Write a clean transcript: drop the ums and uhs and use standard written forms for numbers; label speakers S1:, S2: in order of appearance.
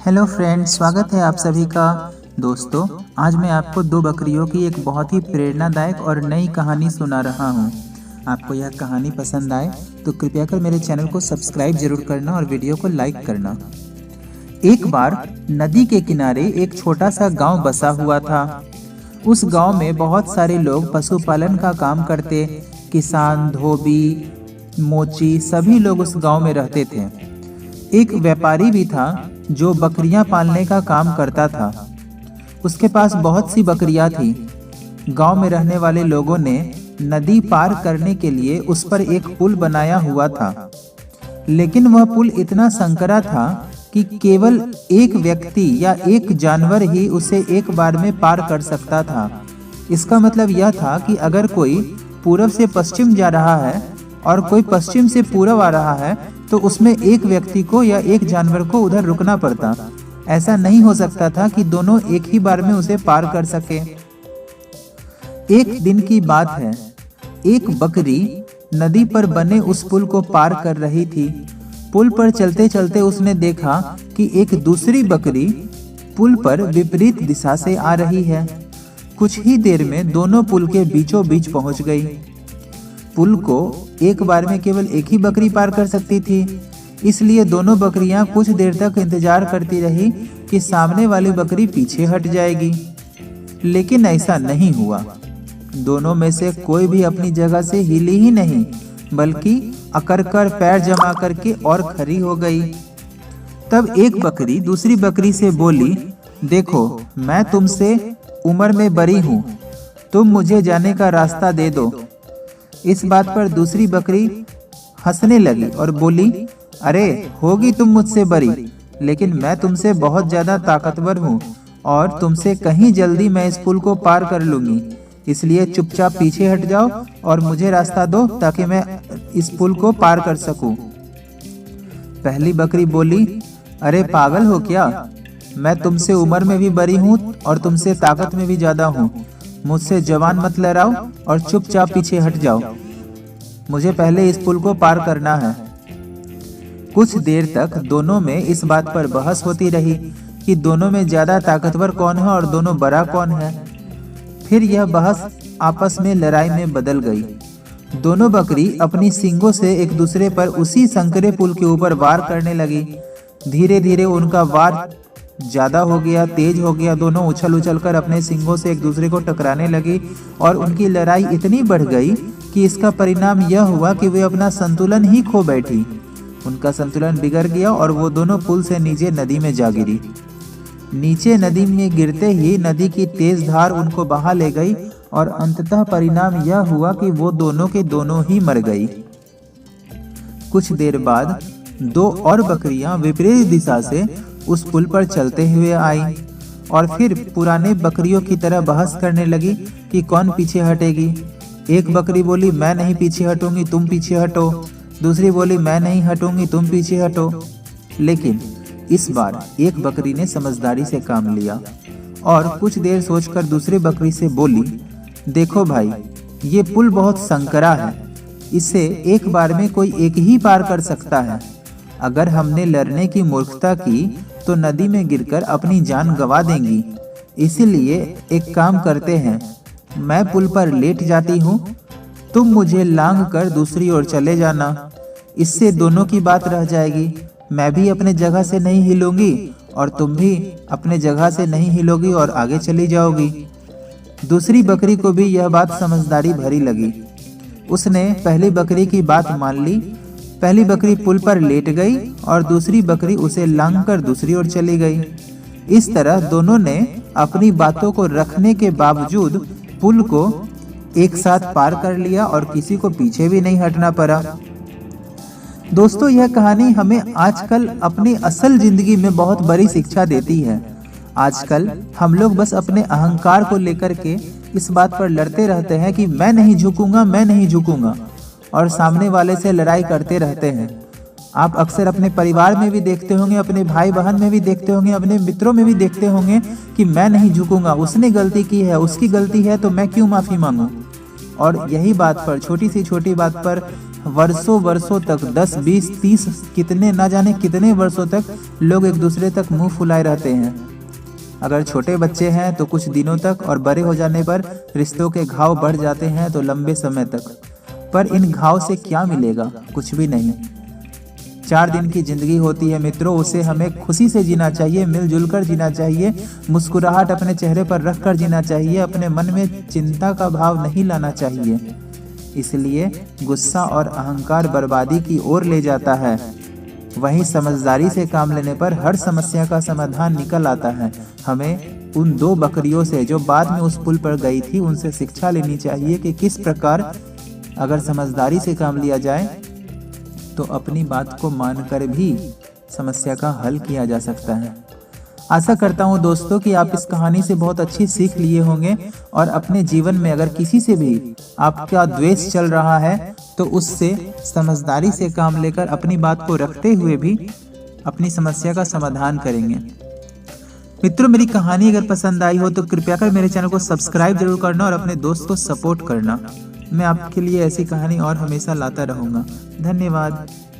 S1: Hello friends, स्वागत है आप सभी का। दोस्तों, आज मैं आपको दो बकरियों की एक बहुत ही प्रेरणादायक और नई कहानी सुना रहा हूँ। आपको यह कहानी पसंद आए तो कृपया कर मेरे चैनल को सब्सक्राइब जरूर करना और वीडियो को लाइक करना। एक बार नदी के किनारे एक छोटा सा गांव बसा हुआ था। उस गांव में बहुत सारे लोग पशुपालन का काम करते। किसान, धोबी, मोची सभी लोग उस गांव में रहते थे। एक व्यापारी भी था जो बकरियां पालने का काम करता था। उसके पास बहुत सी बकरियां थी। गांव में रहने वाले लोगों ने नदी पार करने के लिए उस पर एक पुल बनाया हुआ था, लेकिन वह पुल इतना संकरा था कि केवल एक व्यक्ति या एक जानवर ही उसे एक बार में पार कर सकता था। इसका मतलब यह था कि अगर कोई पूरब से पश्चिम जा रहा है और कोई पश्चिम से पूरब आ रहा है तो उसमें एक व्यक्ति को या एक जानवर को उधर रुकना पड़ता। ऐसा नहीं हो सकता था कि दोनों एक ही बार में उसे पार कर सके। एक दिन की बात है, एक बकरी नदी पर बने उस पुल को पार कर रही थी। पुल पर चलते चलते उसने देखा कि एक दूसरी बकरी पुल पर विपरीत दिशा से आ रही है। कुछ ही देर में दोनों पुल के बीचों बीच पहुंच गई। पुल को एक बार में केवल एक ही बकरी पार कर सकती थी, इसलिए दोनों बकरियां कुछ देर तक इंतजार करती रही कि सामने वाली बकरी पीछे हट जाएगी, लेकिन ऐसा नहीं हुआ। दोनों में से कोई भी अपनी जगह से हिली ही नहीं, बल्कि अकड़ कर पैर जमा करके और खड़ी हो गई। तब एक बकरी दूसरी बकरी से बोली, देखो, मैं तुमसे उम्र में बड़ी हूँ, तुम मुझे जाने का रास्ता दे दो। इस बात पर दूसरी बकरी हंसने लगी और बोली, अरे होगी तुम मुझसे बड़ी, लेकिन मैं तुमसे बहुत ज्यादा ताकतवर हूँ और तुमसे कहीं जल्दी मैं इस पुल को पार कर लूंगी, इसलिए चुपचाप पीछे हट जाओ और मुझे रास्ता दो ताकि मैं इस पुल को पार कर सकूं। पहली बकरी बोली, अरे पागल हो क्या, मैं तुमसे उम्र में भी बड़ी हूँ और तुमसे ताकत में भी ज्यादा हूँ। मुझसे जवान मत लड़ाओ और चुपचाप पीछे हट जाओ, मुझे पहले इस पुल को पार करना है। कुछ देर तक दोनों में इस बात पर बहस होती रही कि दोनों में ज्यादा ताकतवर कौन है और दोनों बड़ा कौन है। फिर यह बहस आपस में लड़ाई में बदल गई। दोनों बकरी अपनी सींगों से एक दूसरे पर उसी संकरे पुल के ऊपर वार करने लगी। धीरे धीरे उनका वार ज्यादा हो गया, तेज हो गया। दोनों उछल उछल कर अपने सींगों से एक दूसरे को टकराने लगी और उनकी लड़ाई इतनी बढ़ गई कि इसका परिणाम यह हुआ कि वे अपना संतुलन ही खो बैठी। उनका संतुलन बिगड़ गया और वो दोनों पुल से नीचे नदी में जा गिरी। नीचे नदी में गिरते ही नदी की तेज धार उनको बहा ले गई और अंततः परिणाम यह हुआ कि वो दोनों के दोनों ही मर गई। कुछ देर बाद दो और बकरियां विपरीत दिशा से उस पुल पर चलते हुए आई और फिर पुराने बकरियों की तरह बहस करने लगी कि कौन पीछे हटेगी। एक बकरी बोली, मैं नहीं पीछे हटूंगी, तुम पीछे हटो। दूसरी बोली, मैं नहीं हटूंगी, तुम पीछे हटो। लेकिन इस बार एक बकरी ने समझदारी से काम लिया और कुछ देर सोचकर दूसरी बकरी से बोली, देखो भाई, ये पुल बहुत संकरा है, इसे एक बार में कोई एक ही पार कर सकता है। अगर हमने लड़ने की मूर्खता की तो नदी में गिरकर अपनी जान गंवा देंगी। इसीलिए एक काम करते हैं, मैं पुल पर लेट जाती हूँ, तुम मुझे लांघ कर दूसरी ओर चले जाना। इससे दोनों की बात रह जाएगी। मैं भी अपने जगह से नहीं हिलूंगी और तुम भी अपने जगह से नहीं हिलोगी और आगे चली जाओगी। दूसरी बकरी को भी यह बात समझदारी भरी लगी। उसने पहली बकरी की बात मान ली। पहली बकरी पुल पर लेट गई और दूसरी बकरी उसे लांघकर दूसरी ओर चली गई। इस तरह दोनों ने अपनी बातों को रखने के बावजूद पुल को एक साथ पार कर लिया और किसी को पीछे भी नहीं हटना पड़ा। दोस्तों, यह कहानी हमें आजकल अपनी असल जिंदगी में बहुत बड़ी शिक्षा देती है। आजकल हम लोग बस अपने अहंकार को लेकर के इस बात पर लड़ते रहते हैं कि मैं नहीं झुकूंगा, मैं नहीं झुकूंगा, और सामने वाले से लड़ाई करते रहते हैं। आप अक्सर अपने परिवार में भी देखते होंगे, अपने भाई बहन में भी देखते होंगे, अपने मित्रों में भी देखते होंगे कि मैं नहीं झुकूंगा, उसने गलती की है, उसकी गलती है तो मैं क्यों माफी मांगूं। और यही बात पर, छोटी सी छोटी बात पर वर्षों वर्षों तक 10, 20, 30 कितने ना जाने कितने वर्षों तक लोग एक दूसरे तक मुंह फुलाए रहते हैं। अगर छोटे बच्चे हैं तो कुछ दिनों तक, और बड़े हो जाने पर रिश्तों के घाव बढ़ जाते हैं तो लंबे समय तक। पर इन घाव से क्या मिलेगा? कुछ भी नहीं। 4 दिन की जिंदगी होती है मित्रों, उसे हमें खुशी से जीना चाहिए, मिलजुल कर जीना चाहिए, मुस्कुराहट अपने चेहरे पर रख कर जीना चाहिए, अपने मन में चिंता का भाव नहीं लाना चाहिए। इसलिए गुस्सा और अहंकार बर्बादी की ओर ले जाता है। वहीं समझदारी से काम लेने पर हर समस्या का समाधान निकल आता है। हमें उन 2 बकरियों से जो बाद में उस पुल पर गई थी उनसे शिक्षा लेनी चाहिए कि किस प्रकार अगर समझदारी से काम लिया जाए तो अपनी बात को मानकर भी समस्या का हल किया जा सकता है। आशा करता हूँ दोस्तों कि आप इस कहानी से बहुत अच्छी सीख लिए होंगे और अपने जीवन में अगर किसी से भी आपका द्वेष चल रहा है तो उससे समझदारी से काम लेकर अपनी बात को रखते हुए भी अपनी समस्या का समाधान करेंगे। मित्रों, मेरी कहानी अगर पसंद आई हो तो कृपया कर मेरे चैनल को सब्सक्राइब जरूर करना और अपने दोस्त को सपोर्ट करना। मैं आपके लिए ऐसी कहानी और हमेशा लाता रहूँगा। धन्यवाद।